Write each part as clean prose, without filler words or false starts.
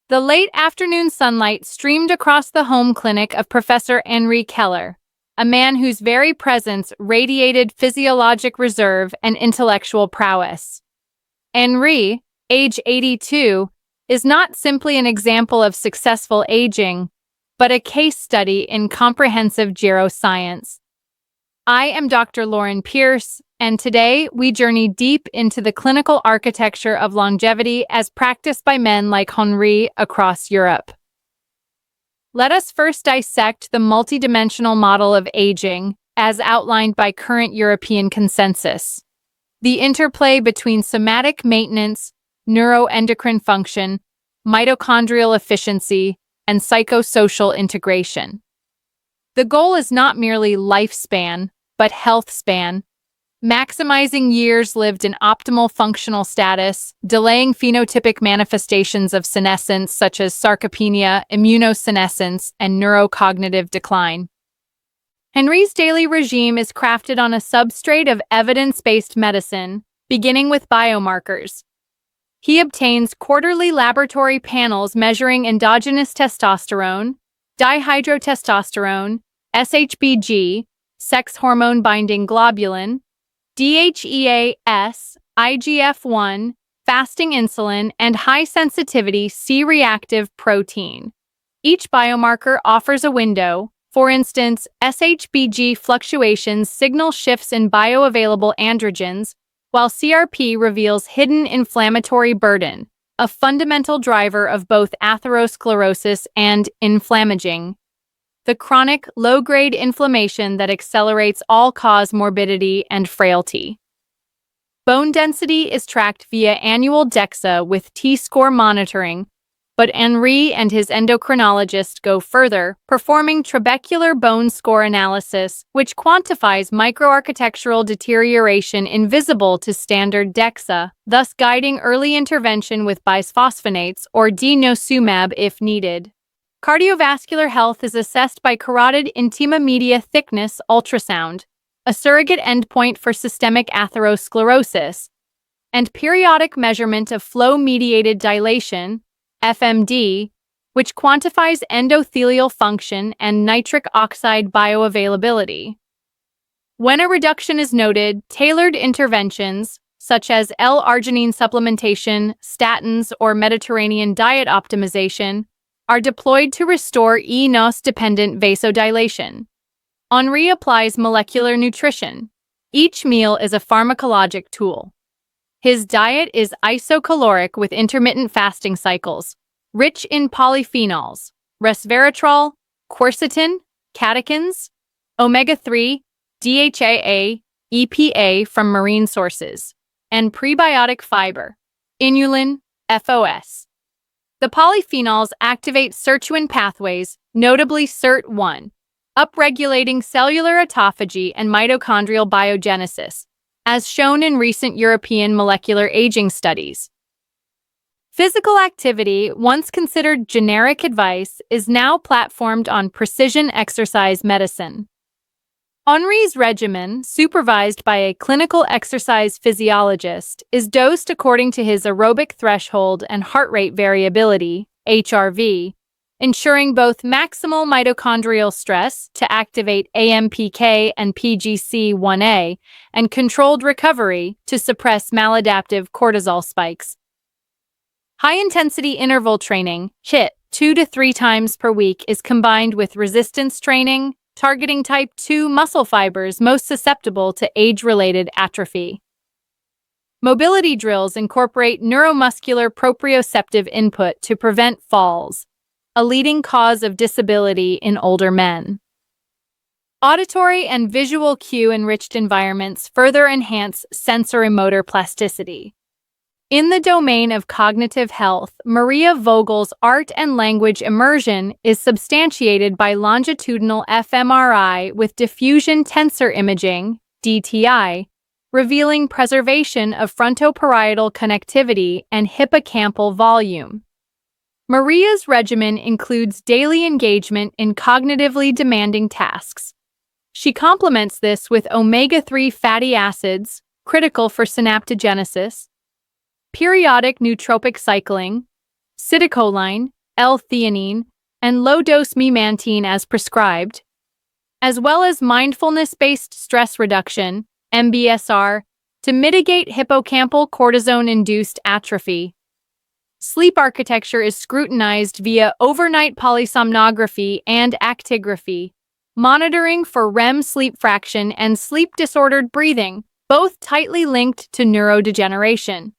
The late afternoon sunlight streamed across the home clinic of Professor Henri Keller, a man whose very presence radiated physiologic reserve and intellectual prowess. Henri, age 82, is not simply an example of successful aging, but a case study in comprehensive geroscience. I am Dr. Lauren Pierce, and today we journey deep into the clinical architecture of longevity as practiced by men like Henri across Europe. Let us first dissect the multidimensional model of aging, as outlined by current European consensus. The interplay between somatic maintenance, neuroendocrine function, mitochondrial efficiency, and psychosocial integration. The goal is not merely lifespan, but health span, maximizing years lived in optimal functional status, delaying phenotypic manifestations of senescence such as sarcopenia, immunosenescence, and neurocognitive decline. Henri's daily regime is crafted on a substrate of evidence-based medicine, beginning with biomarkers. He obtains quarterly laboratory panels measuring endogenous testosterone, dihydrotestosterone, SHBG, sex hormone-binding globulin, DHEAS, IGF-1, fasting insulin, and high-sensitivity C-reactive protein. Each biomarker offers a window. For instance, SHBG fluctuations signal shifts in bioavailable androgens, while CRP reveals hidden inflammatory burden, a fundamental driver of both atherosclerosis and inflammaging, the chronic, low-grade inflammation that accelerates all-cause morbidity and frailty. Bone density is tracked via annual DEXA with T-score monitoring, but Henri and his endocrinologist go further, performing trabecular bone score analysis, which quantifies microarchitectural deterioration invisible to standard DEXA, thus guiding early intervention with bisphosphonates or denosumab if needed. Cardiovascular health is assessed by carotid intima media thickness ultrasound, a surrogate endpoint for systemic atherosclerosis, and periodic measurement of flow-mediated dilation, FMD, which quantifies endothelial function and nitric oxide bioavailability. When a reduction is noted, tailored interventions, such as L-arginine supplementation, statins, or Mediterranean diet optimization, are deployed to restore eNOS-dependent vasodilation. Henri applies molecular nutrition. Each meal is a pharmacologic tool. His diet is isocaloric with intermittent fasting cycles, rich in polyphenols, resveratrol, quercetin, catechins, omega-3, DHAA, EPA from marine sources, and prebiotic fiber, inulin, FOS. The polyphenols activate sirtuin pathways, notably SIRT1, upregulating cellular autophagy and mitochondrial biogenesis, as shown in recent European molecular aging studies. Physical activity, once considered generic advice, is now platformed on precision exercise medicine. Henri's regimen, supervised by a clinical exercise physiologist, is dosed according to his aerobic threshold and heart rate variability, HRV, ensuring both maximal mitochondrial stress to activate AMPK and PGC-1A and controlled recovery to suppress maladaptive cortisol spikes. High-intensity interval training, HIIT, 2 to 3 times per week, is combined with resistance training, targeting type 2 muscle fibers most susceptible to age-related atrophy. Mobility drills incorporate neuromuscular proprioceptive input to prevent falls, a leading cause of disability in older men. Auditory and visual cue-enriched environments further enhance sensorimotor plasticity. In the domain of cognitive health, Maria Vogel's art and language immersion is substantiated by longitudinal fMRI with diffusion tensor imaging, DTI, revealing preservation of frontoparietal connectivity and hippocampal volume. Maria's regimen includes daily engagement in cognitively demanding tasks. She complements this with omega-3 fatty acids, critical for synaptogenesis, periodic nootropic cycling, citicoline, L-theanine, and low-dose memantine as prescribed, as well as mindfulness-based stress reduction, MBSR, to mitigate hippocampal cortisone-induced atrophy. Sleep architecture is scrutinized via overnight polysomnography and actigraphy, monitoring for REM sleep fraction and sleep-disordered breathing, both tightly linked to neurodegeneration.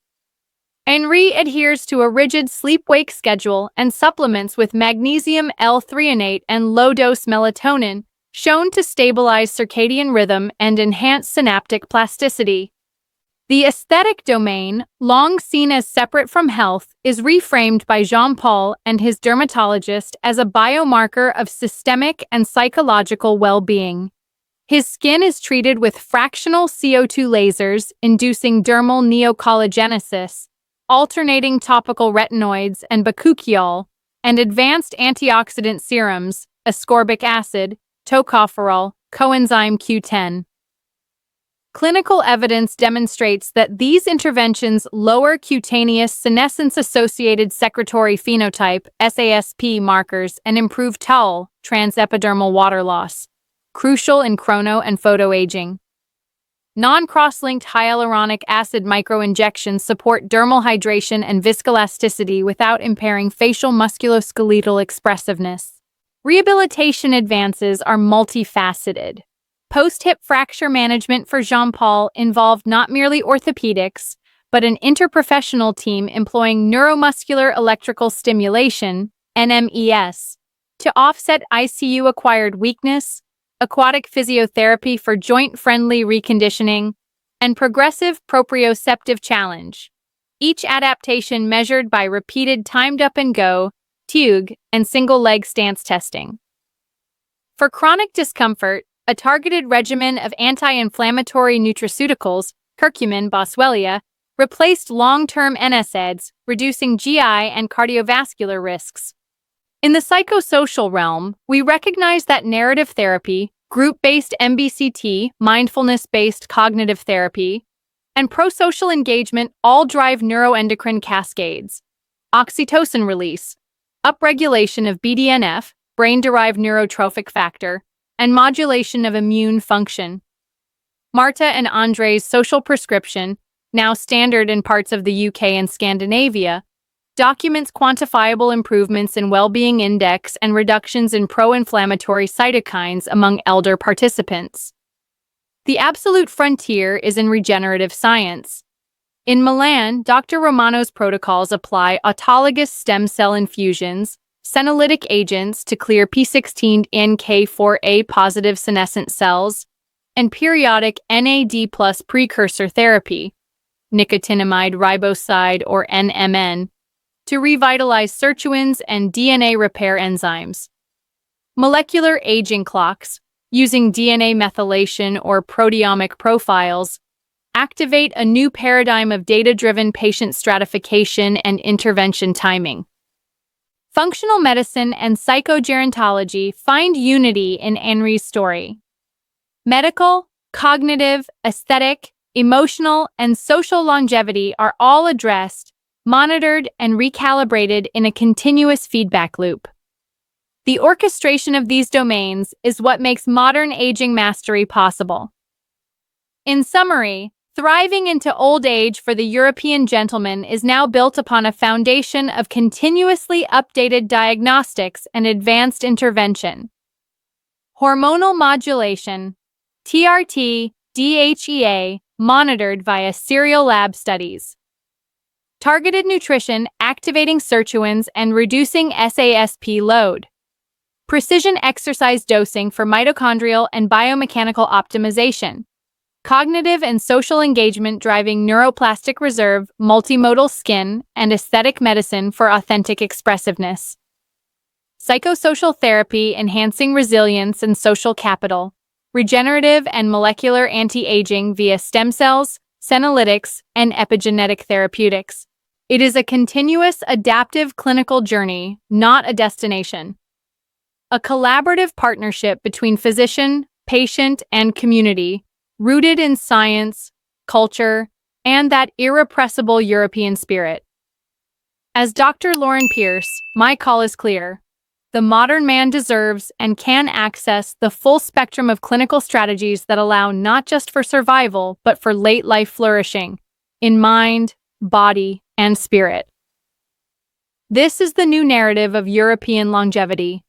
Henri adheres to a rigid sleep-wake schedule and supplements with magnesium L-threonate and low-dose melatonin, shown to stabilize circadian rhythm and enhance synaptic plasticity. The aesthetic domain, long seen as separate from health, is reframed by Jean-Paul and his dermatologist as a biomarker of systemic and psychological well-being. His skin is treated with fractional CO2 lasers, inducing dermal neocollagenesis, alternating topical retinoids and bakuchiol, and advanced antioxidant serums, ascorbic acid, tocopherol, coenzyme Q10. Clinical evidence demonstrates that these interventions lower cutaneous senescence-associated secretory phenotype (SASP) markers and improve TAL, transepidermal water loss, crucial in chrono and photoaging. Non-cross-linked hyaluronic acid microinjections support dermal hydration and viscoelasticity without impairing facial musculoskeletal expressiveness. Rehabilitation advances are multifaceted. Post-hip fracture management for Jean-Paul involved not merely orthopedics, but an interprofessional team employing neuromuscular electrical stimulation, NMES, to offset ICU-acquired weakness, aquatic physiotherapy for joint-friendly reconditioning, and progressive proprioceptive challenge, each adaptation measured by repeated timed up-and-go, TUG, and single-leg stance testing. For chronic discomfort, a targeted regimen of anti-inflammatory nutraceuticals, curcumin boswellia, replaced long-term NSAIDs, reducing GI and cardiovascular risks. In the psychosocial realm, we recognize that narrative therapy, group-based MBCT, mindfulness-based cognitive therapy, and prosocial engagement all drive neuroendocrine cascades. Oxytocin release, upregulation of BDNF, brain-derived neurotrophic factor, and modulation of immune function. Marta and Andre's social prescription, now standard in parts of the UK and Scandinavia, documents quantifiable improvements in well-being index and reductions in pro-inflammatory cytokines among elder participants. The absolute frontier is in regenerative science. In Milan, Dr. Romano's protocols apply autologous stem cell infusions, senolytic agents to clear P16NK4A positive senescent cells, and periodic NAD+ precursor therapy, nicotinamide riboside or NMN, to revitalize sirtuins and DNA repair enzymes. Molecular aging clocks, using DNA methylation or proteomic profiles, activate a new paradigm of data-driven patient stratification and intervention timing. Functional medicine and psychogerontology find unity in Henri's story. Medical, cognitive, aesthetic, emotional, and social longevity are all addressed, monitored, and recalibrated in a continuous feedback loop. The orchestration of these domains is what makes modern aging mastery possible. In summary, thriving into old age for the European gentleman is now built upon a foundation of continuously updated diagnostics and advanced intervention. Hormonal modulation, TRT, DHEA, monitored via serial lab studies. Targeted nutrition, activating sirtuins and reducing SASP load. Precision exercise dosing for mitochondrial and biomechanical optimization. Cognitive and social engagement driving neuroplastic reserve, multimodal skin, and aesthetic medicine for authentic expressiveness. Psychosocial therapy enhancing resilience and social capital. Regenerative and molecular anti-aging via stem cells, senolytics, and epigenetic therapeutics. It is a continuous adaptive clinical journey, not a destination. A collaborative partnership between physician, patient, and community, rooted in science, culture, and that irrepressible European spirit. As Dr. Lauren Pierce, my call is clear. The modern man deserves and can access the full spectrum of clinical strategies that allow not just for survival, but for late life flourishing in mind, body, and spirit. This is the new narrative of European longevity,